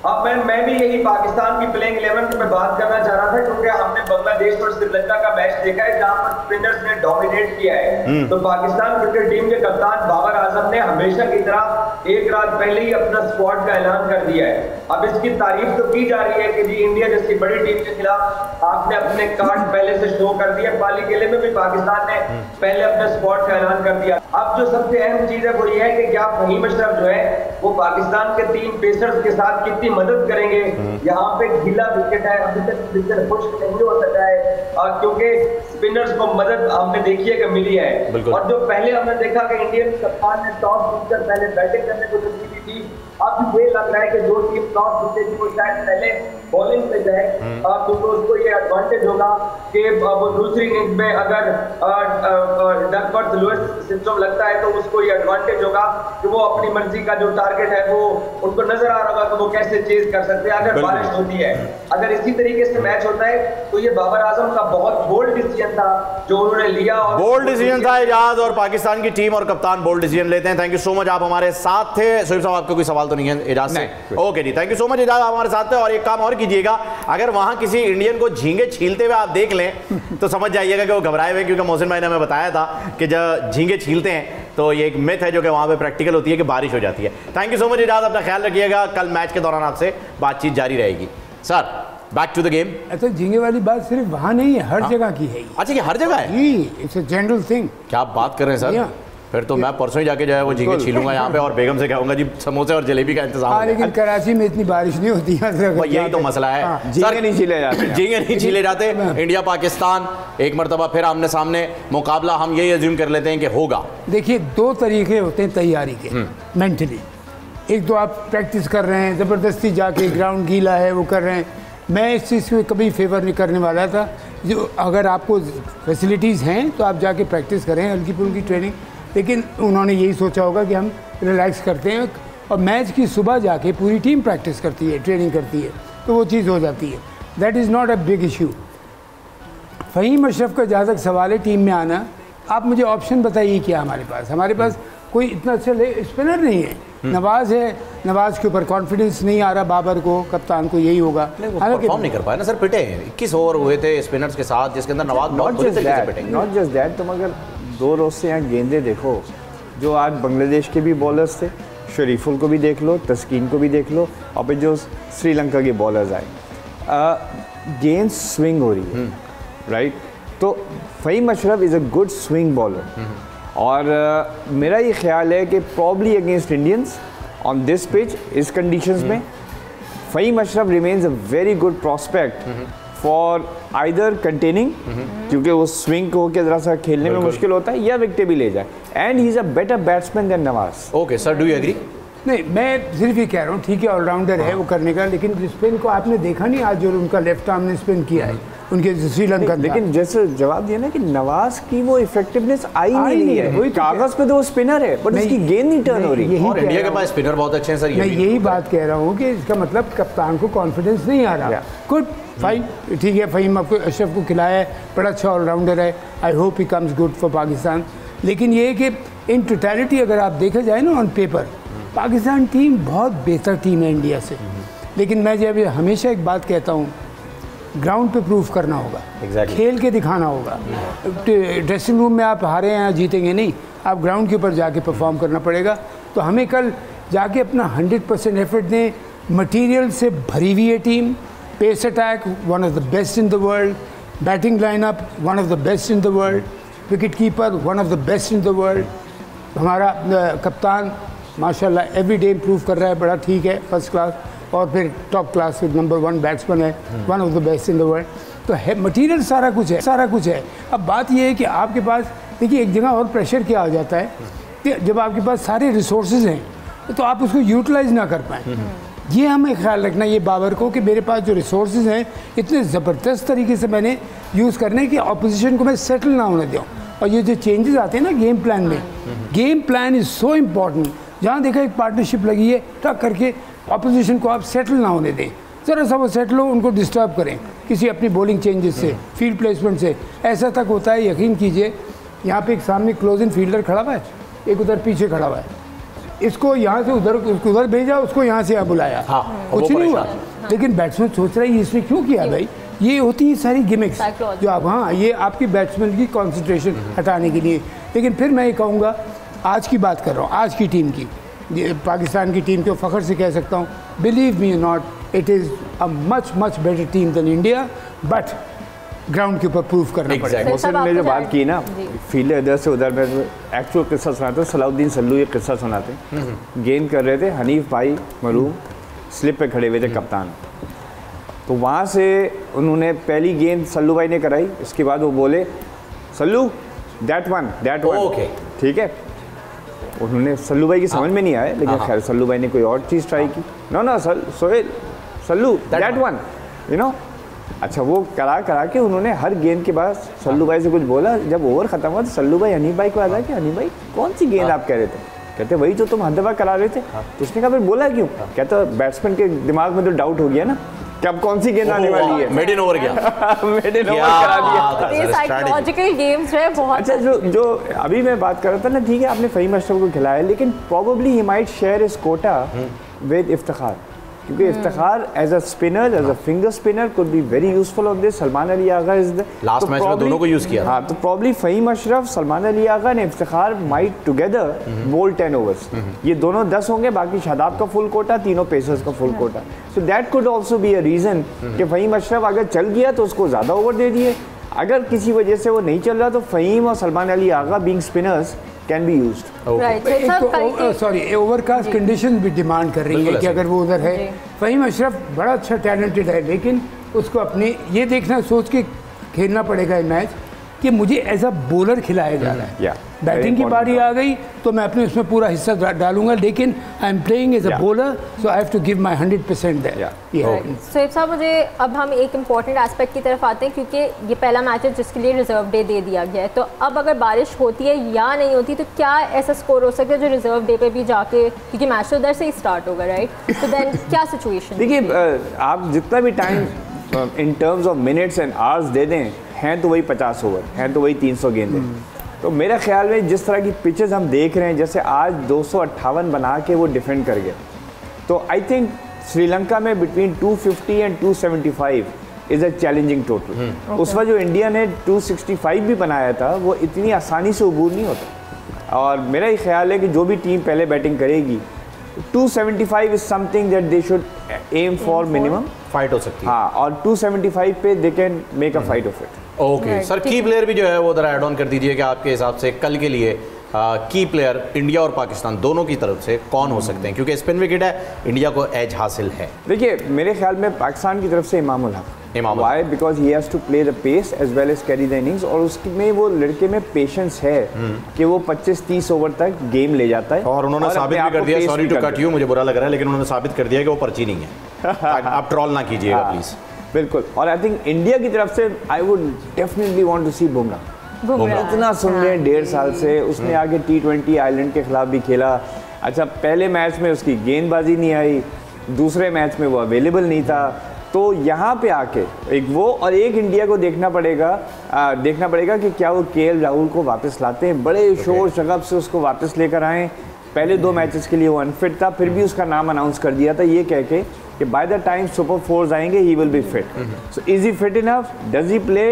अब मैं भी यही पाकिस्तान की प्लेइंग 11 की मैं बात करना चाह रहा था, क्योंकि हमने बांग्लादेश और श्रीलंका का मैच देखा है जहां पर स्पिनर्स ने डोमिनेट किया है। तो पाकिस्तान क्रिकेट टीम के कप्तान बाबर आजम ने हमेशा की तरह एक रात पहले ही अपना स्क्वाड का ऐलान कर दिया है। अब इसकी तारीफ तो की जा रही है कि जी इंडिया जैसी बड़ी टीम के खिलाफ आपने अपने कार्ड पहले से शो कर दिया। बाली खेले में भी पाकिस्तान ने पहले अपने स्क्वाड का ऐलान कर दिया। अब जो सबसे अहम चीज है वो ये है कि क्या फहीम अशरफ जो है वो पाकिस्तान के 3 पेसर्स के साथ कितनी मदद करेंगे। यहाँ पे गीला विकेट है, अभी तक विकेट खुश्क नहीं हो सका है, क्योंकि स्पिनर्स को मदद हमने देखी है कि मिली है। और जो पहले हमने देखा कि इंडियन कप्तान ने टॉस जीतकर पहले बैटिंग करने को तरजीह दी, अब ये लग रहा है कि जो टीम टॉस जीतेगी वो शायद पहले बॉलिंग पे जाए, क्योंकि उसको ये एडवांटेज होगा कि वो दूसरी इनिंग्स में अगर डकवर्थ लुईस सिंड्रोम लगता है तो उसको ये एडवांटेज होगा कि वो अपनी मर्जी का जो टारगेट है वो उनको नजर आ रहा होगा कि वो कैसे चेज कर सकते हैं अगर बारिश होती है। अगर इसी तरीके से मैच होता है तो ये बाबर आजम का बहुत बोल्ड डिसीजन था जो उन्होंने लिया, और बोल्ड डिसीजन था इजाज, और पाकिस्तान की टीम और कप्तान बोल्ड डिसीजन लेते हैं। थैंक यू सो मच, आप हमारे साथ थे। सोहेब साहब आपका कोई सवाल तो नहीं है इजाज से? Okay ji, thank you so much Ijaz, आप हमारे साथ थे। और एक काम और कीजिएगा, अगर वहां किसी इंडियन को झींगे छीलते हुए आप देख लें तो समझ जाइएगा कि वो घबराए हुए, क्योंकि मोहसिन भाई ने हमें बताया था कि जब झींगे छीलते हैं तो ये एक मिथ है जो कि वहां पे प्रैक्टिकल होती है कि बारिश हो जाती है। Thank you so much Ijaz, अपना ख्याल रखिएगा, कल मैच के दौरान आपसे बातचीत जारी रहेगी। Sir back to the game. अच्छा, झींगे वाली बात सिर्फ वहाँ नहीं है, हर जगह की है। अच्छा, ये हर जगह है? It's a general thing. क्या आप बात कर रहे हैं सर? फिर तो मैं परसों ही जाके जो है वो झींगे छीलूंगा यहाँ पे, और बेगम से कहूंगा जी समोसे और जलेबी का इंतजाम। लेकिन कराची में इतनी बारिश नहीं होती है, यही तो मसला है। झींगे नहीं छीले जाते, झींगे नहीं छीले जाते। इंडिया पाकिस्तान एक मरतबा फिर आमने सामने मुकाबला, हम यही अज्यूम कर लेते हैं कि होगा। देखिए, 2 तरीके होते हैं तैयारी के मेंटली। एक तो आप प्रैक्टिस कर रहे हैं, ज़बरदस्ती जाके ग्राउंड गीला है वो कर रहे हैं। मैं इस चीज़ में कभी फेवर नहीं करने वाला था। जो अगर आपको फैसिलिटीज़ हैं तो आप जाके प्रैक्टिस करें, हल्की फुल्की ट्रेनिंग। लेकिन उन्होंने यही सोचा होगा कि हम रिलैक्स करते हैं, और मैच की सुबह जाके पूरी टीम प्रैक्टिस करती है, ट्रेनिंग करती है, तो वो चीज़ हो जाती है। That is not a big issue. Faheem Ashraf का जहाँ तक सवाल है टीम में आना, आप मुझे ऑप्शन बताइए क्या हमारे पास कोई इतना अच्छा स्पिनर नहीं है। नवाज है, नवाज के ऊपर कॉन्फिडेंस नहीं आ रहा बाबर को, कप्तान को, यही होगा। परफॉर्म नहीं कर पाया ना सर, पिटे 21 ओवर हुए थे स्पिनर्स के साथ जिसके अंदर नवाज नॉट जस्ट दैट। तुम अगर 2 रोज से यहाँ गेंदे देखो, जो आज बांग्लादेश के भी बॉलर्स थे, शरीफुल को भी देख लो, तस्कीन को भी देख लो, और फिर जो श्रीलंका के बॉलर्स आए, गेंद स्विंग हो रही है, राइट? तो Faheem Ashraf is a good swing bowler, और मेरा ये ख्याल है कि probably against Indians on this pitch, इस कंडीशंस में Faheem Ashraf remains a very good prospect for either containing, क्योंकि वो स्विंग को जरा सा खेलने में मुश्किल होता है, या विकेट भी ले जाए, and he is a better batsman than Nawaz. Okay sir, do you agree? नहीं, मैं सिर्फ ये कह रहा हूँ, ठीक है ऑलराउंडर है वो करने का, लेकिन स्पिन को आपने देखा नहीं आज जो उनका लेफ्ट आर्म ने स्पिन किया है उनके श्रीलंका। लेकिन जैसे जवाब दिया ना कि नवाज की वो इफेक्टिवनेस आई नहीं है, वही कागज पे तो वो स्पिनर है, बट उसकी गेंद नहीं टर्न हो रही। और इंडिया के पास स्पिनर बहुत अच्छे हैं सर। मैं यही बात कह रहा हूँ कि इसका मतलब कप्तान को कॉन्फिडेंस नहीं आ रहा। गुड, फाइन, ठीक है, फहीम अशरफ को खिलाया है, बड़ा अच्छा ऑलराउंडर है, I hope he comes good for Pakistan. लेकिन ये कि इन टोटलिटी अगर आप देखा जाए ना ऑन पेपर, पाकिस्तान टीम बहुत बेहतर टीम है इंडिया से। लेकिन मैं जब हमेशा एक बात कहता हूँ, ग्राउंड पे प्रूफ करना होगा, खेल के दिखाना होगा। ड्रेसिंग रूम में आप हारे हैं जीतेंगे नहीं, आप ग्राउंड के ऊपर जाके परफॉर्म करना पड़ेगा। तो हमें कल जाके अपना 100% एफर्ट दें। मटेरियल से भरी हुई है team, pace attack one of the best in the world, batting lineup one of the best in the world, wicket keeper one of the best in the world. हमारा कप्तान माशाल्लाह एवरी डे इम्प्रूव कर रहा है, बड़ा ठीक है, फर्स्ट क्लास, और फिर टॉप क्लास नंबर 1 बैट्समैन है, one of the best in the world. तो है मटीरियल, सारा कुछ है। अब बात यह है कि आपके पास, देखिए एक जगह और प्रेशर क्या आ जाता है कि जब आपके पास सारे रिसोर्सेज हैं तो आप उसको यूटिलाइज ना कर पाएँ। ये हमें ख्याल रखना, ये बाबर को, कि मेरे पास जो रिसोर्सेज हैं इतने ज़बरदस्त तरीके से मैंने यूज़ करने कि अपोजिशन को मैं सेटल ना होने दूँ। और ये जो चेंजेस आते हैं ना गेम प्लान में, game plan is so important. जहाँ देखा एक पार्टनरशिप लगी है, टक करके ऑपोजिशन को आप सेटल ना होने दें, ज़रा सा वो सेटल हो, उनको डिस्टर्ब करें किसी अपनी बॉलिंग चेंजेस से, फील्ड प्लेसमेंट से। ऐसा तक होता है, यकीन कीजिए, यहाँ पे एक सामने क्लोज इन फील्डर खड़ा हुआ है, एक उधर पीछे खड़ा हुआ है, इसको यहाँ से उधर, उसको उधर भेजा, उसको यहाँ से यहाँ बुलाया, कुछ नहीं हुआ। लेकिन बैट्समैन सोच रहा है इसने क्यों किया भाई। ये होती है सारी गिमिक्स जो आप, हाँ, ये आपकी बैट्समैन की कॉन्सेंट्रेशन हटाने के लिए। लेकिन फिर मैं ये कहूँगा, आज की बात कर रहा हूँ, आज की टीम की, पाकिस्तान की टीम को फ़ख्र से कह सकता हूँ, believe me not, it is a much better team than India, but ground के ऊपर प्रूव करना पड़ेगा। मोहसिन ने जो बात की ना, फील्डर इधर से उधर, में एक्चुअल किस्सा सुनाते हैं, सलाउद्दीन सल्लू ये किस्सा सुनाते हैं। गेंद कर रहे थे, हनीफ भाई मरूम स्लिप पे खड़े हुए थे, कप्तान। तो वहाँ से उन्होंने पहली गेंद सल्लू भाई ने कराई, इसके बाद वो बोले सल्लू दैट वन, ओके, ठीक है। उन्होंने सल्लू भाई की समझ में नहीं आया, लेकिन खैर सल्लू भाई ने कोई और चीज़ ट्राई की। No Sohail, Sallu that one, you know. अच्छा, वो करा के उन्होंने हर गेंद के बाद सल्लू भाई से कुछ बोला। जब ओवर खत्म हुआ तो सल्लू भाई हनीफ भाई को आता है कि हनीफ भाई कौन सी गेंद आप कह रहे थे? कहते वही जो तुम हर दफा करा रहे थे। तो उसने कहा फिर बोला क्यों? कहता बैट्समैन के दिमाग में तो डाउट हो गया ना कि अब कौन सी गेंद आने वाली है। मेड इन ओवर गया मेड इन ओवर करा दिया। साइकोलॉजिकल गेम्स जो है बहुत। अच्छा, जो अभी मैं बात कर रहा था ना, ठीक है आपने फ़हीम अशरफ को खिलाया, लेकिन probably he might share his quota with Iftikhar, क्योंकि Iftikhar as a spinner, as a finger spinner could be very useful on this. Salman Ali Agha is the last match में दोनों को यूज किया। हाँ, तो प्रॉब्ली फ़हीम अशरफ, सलमान अली आगा ने इफ्तिखार माइट टुगेदर बोल 10 ओवर्स। ये दोनों 10 होंगे, बाकी शादाब का फुल कोटा, तीनों पेसर्स का full quota. So that could also be a reason कि फ़हीम अशरफ अगर चल गया तो उसको ज़्यादा ओवर दे दिए, अगर किसी वजह से वो नहीं चल रहा तो फ़हीम और Salman Ali Agha being spinners can be used. Sorry, overcast condition भी डिमांड कर रही है कि अगर वो उधर है। फ़हीम अशरफ बड़ा अच्छा टैलेंटेड है, लेकिन उसको अपने ये देखना, सोच के खेलना पड़ेगा ये मैच कि मुझे एज अ बॉलर खिलाया जा रहा है। बैटिंग की बारी आ गई तो मैं अपने उसमें पूरा हिस्सा डालूंगा, लेकिन I am playing as a bowler, so I have to give my 100% there. Shoaib साहब, मुझे अब हम एक इम्पॉर्टेंट एस्पेक्ट की तरफ आते हैं, क्योंकि ये पहला मैच है जिसके लिए रिजर्व डे दे दिया गया है। तो अब अगर बारिश होती है या नहीं होती, तो क्या ऐसा स्कोर हो सकता है जो रिजर्व डे पे भी जाके, क्योंकि मैच तो उधर से ही स्टार्ट होगा, राइट? तो देन क्या सिचुएशन? देखिए, आप जितना भी time in terms of minutes and hours दे दें, हैं तो वही 50 ओवर, हैं तो वही 300 गेंदें। तो मेरे ख्याल में जिस तरह की पिचेस हम देख रहे हैं, जैसे आज 258 बना के वो डिफेंड कर गए, तो आई थिंक श्रीलंका में between 250 and 275 is a challenging total. उस वक्त जो इंडिया ने 265 भी बनाया था, वो इतनी आसानी से अबूर नहीं होता। और मेरा ये ख्याल है कि जो भी टीम पहले बैटिंग करेगी, 275 is something that they should aim for minimum. Fight हो सकती है, हाँ, और 275 पे they can make a fight of it. Okay sir, की प्लेयर भी जो है वो जरा ऐड ऑन कर दीजिए कि आपके हिसाब से कल के लिए की प्लेयर इंडिया और पाकिस्तान दोनों की तरफ से कौन हो सकते हैं, क्योंकि स्पिन विकेट है, इंडिया को एज हासिल है। देखिए, मेरे ख्याल में पाकिस्तान की तरफ से Imamul Haq. Why? Because he has to play the pace as well as carry the innings, और उसमें वो लड़के में पेशेंस है कि वो 25-30 ओवर तक गेम ले जाता है। और उन्होंने साबित भी कर दिया, सॉरी टू कट यू, मुझे बुरा लग रहा है, लेकिन उन्होंने साबित कर दिया कि वो पर्ची नहीं है। आप ट्रॉल ना कीजिएगा प्लीज। बिल्कुल। और आई थिंक इंडिया की तरफ से I would definitely want to see Bumrah. इतना सुन रहे हैं 1.5 साल से, उसने आगे T20 आइलैंड के खिलाफ भी खेला। अच्छा, पहले मैच में उसकी गेंदबाजी नहीं आई, दूसरे मैच में वो अवेलेबल नहीं था, तो यहाँ पे आके एक वो और एक इंडिया को देखना पड़ेगा कि क्या वो KL राहुल को वापस लाते हैं, बड़े शोर शगफ से उसको वापस लेकर आएँ। पहले 2 मैचेस के लिए वो अनफिट था, फिर भी उसका नाम अनाउंस कर दिया था ये कह के कि बाय द टाइम सुपर 4 आएंगे he will be fit. So is he fit enough, does he play,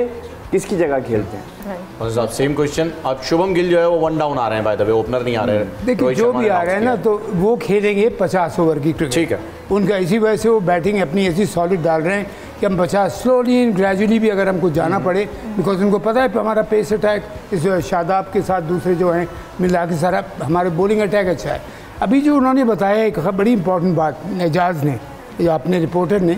किसकी जगह खेलते हैं? Same question. अब शुभम गिल जो है वो 1 डाउन आ रहे हैं, बाय द वे ओपनर नहीं आ रहे हैं। देखिए, जो भी आ रहे हैं ना, तो वो खेलेंगे 50 ओवर की क्रिकेट, ठीक है। उनका इसी वजह से वो बैटिंग अपनी ऐसी सॉलिड डाल रहे हैं कि हम 50 स्लोली एंड ग्रेजुअली भी अगर हमको जाना पड़े, बिकॉज उनको पता है हमारा पेस अटैक इस शादाब के साथ दूसरे जो हैं मिला के सारा हमारे बॉलिंग अटैक अच्छा है। अभी जो उन्होंने बताया एक बड़ी इंपॉर्टेंट बात एजाज ने, या अपने रिपोर्टर ने,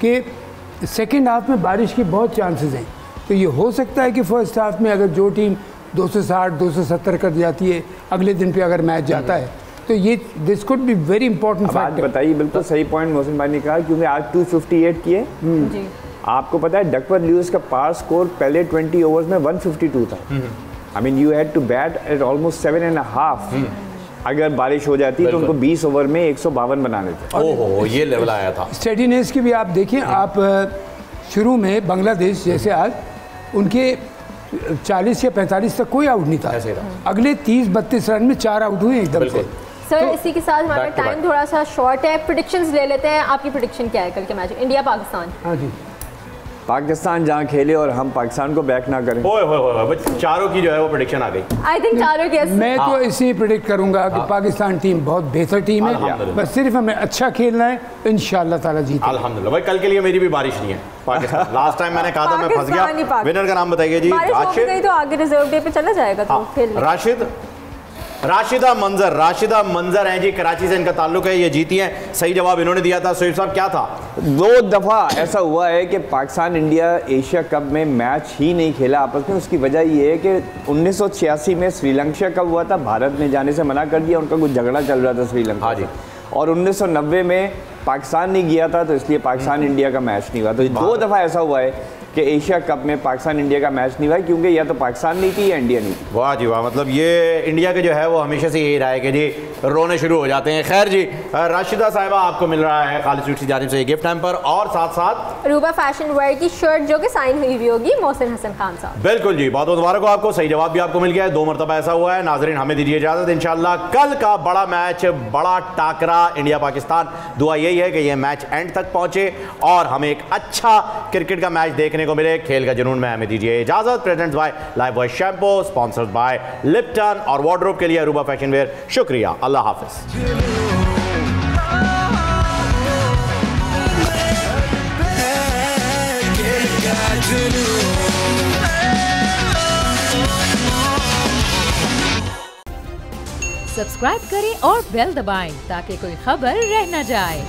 कि सेकेंड हाफ में बारिश की बहुत चांसेस हैं। तो ये हो सकता है कि फर्स्ट हाफ में अगर जो टीम 260-270 कर जाती है, अगले दिन पे अगर मैच जाता है, तो ये this could be very important factor. बात बताइए, बिल्कुल सही पॉइंट मोहसिन भाई ने कहा, क्योंकि आज 258 किए। आपको पता है डकवर्थ ल्यूइस का पार स्कोर पहले 20 ओवर्स में 152 था। I mean you had to bat at almost 7.5। अगर बारिश हो जाती तो उनको 20 ओवर में 152 बनाने थे। ओहो, ये लेवल आया था। स्टेडीनेस की भी आप देखें, आप शुरू में बांग्लादेश जैसे आज उनके 40 या 45 तक कोई आउट नहीं था, अगले 30-32 रन में 4 आउट हुए एकदम से। सर इसी के साथ हमारा टाइम थोड़ा सा शॉर्ट है, प्रेडिक्शंस ले लेते हैं। आपकी प्रेडिक्शन क्या है कल के मैच इंडिया पाकिस्तान? हाँ जी, पाकिस्तान जहाँ खेले और हम पाकिस्तान को बैक ना करें। चारों की जो है वो प्रेडिक्शन आ गई। आई थिंक चारों की मैं तो इसी प्रेडिक्ट करूंगा कि पाकिस्तान टीम बहुत बेहतर टीम है, बस सिर्फ हमें अच्छा खेलना है, इंशाल्लाह ताला जीतेंगे। अल्हम्दुलिल्लाह। भाई कल के लिए मेरी भी बारिश नहीं है पाकिस्तान। लास्ट टाइम मैंने कहा था मैं फंस गया। विनर का नाम बताइए जी। राशिद तो आगे रिजर्व डे पे चला जाएगा तो खेलने। राशिदा मंजर हैं जी, कराची से इनका ताल्लुक है, ये जीती हैं। सही जवाब इन्होंने दिया था। सोहेब साहब क्या था? 2 दफ़ा ऐसा हुआ है कि पाकिस्तान इंडिया एशिया कप में मैच ही नहीं खेला आपस में। उसकी वजह ये है कि 1986 में श्रीलंका कप हुआ था, भारत ने जाने से मना कर दिया, उनका कुछ झगड़ा चल रहा था श्रीलंका। हाँ जी। और 1990 में पाकिस्तान नहीं गया था, तो इसलिए पाकिस्तान इंडिया का मैच नहीं हुआ। तो 2 दफ़ा ऐसा हुआ है कि एशिया कप में पाकिस्तान इंडिया का मैच नहीं हुआ, क्योंकि या तो पाकिस्तान नहीं थी या इंडिया नहीं थी। वाह जी वाह, मतलब ये इंडिया के जो है वो हमेशा से यही रहा है कि जी रोने शुरू हो जाते हैं। खैर जी, राशिदा साहिबा आपको मिल रहा है खालिद स्वीट्स की जानिब से गिफ्ट हैम्पर, और साथ साथ रूबा फैशन वेयर की शर्ट जो कि साइन हुई हुई होगी मोहसिन हसन खान साहब। बिल्कुल जी, बहुत बहुत मुबारक हो आपको। सही जवाब भी आपको मिल गया है, 2 मरतबा ऐसा हुआ है। नाजरीन हमें दीजिए इजाजत, इंशाल्लाह कल का बड़ा मैच, बड़ा टाकरा इंडिया पाकिस्तान। दुआ यही है कि यह मैच एंड तक पहुंचे और हमें एक अच्छा क्रिकेट का मैच देखने को मिले। खेल का जुनून में हमें दीजिए इजाजत। Presents by life boy shampoo, sponsored by Lipton और वार्डरोब के लिए अरूबा फैशन वेयर। शुक्रिया, अल्लाह हाफिज। सब्सक्राइब करें और बेल दबाएं ताकि कोई खबर रह न जाए।